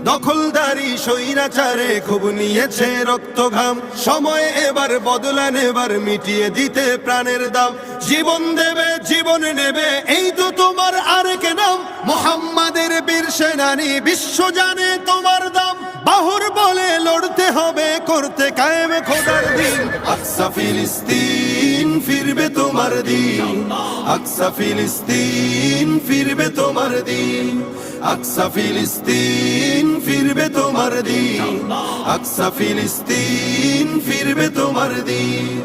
দখলদারি স্বৈরাচারে খুব নিয়েছে রক্ত ঘাম, সময় এবার বদলা নেবার, মিটিয়ে দিতে প্রাণের দাম। জীবন দেবে জীবন নেবে, এই তো তোমার আরেক নাম। মুহাম্মাদের বীর সেনানী, বিশ্ব জানে তোমার দাম। বাহুর বলে লড়তে হবে, করতে কায়েম খোদার দিন। আকসা ফিলিস্তিন ফিরবে তোমার দিন, আকসা ফিলিস্তিন ফিরবে তোমার দিন, আকসা ফিলিস্তিন ফিরবে তোমার দিন, আকসা ফিলিস্তিন ফিরবে তোমার দিন।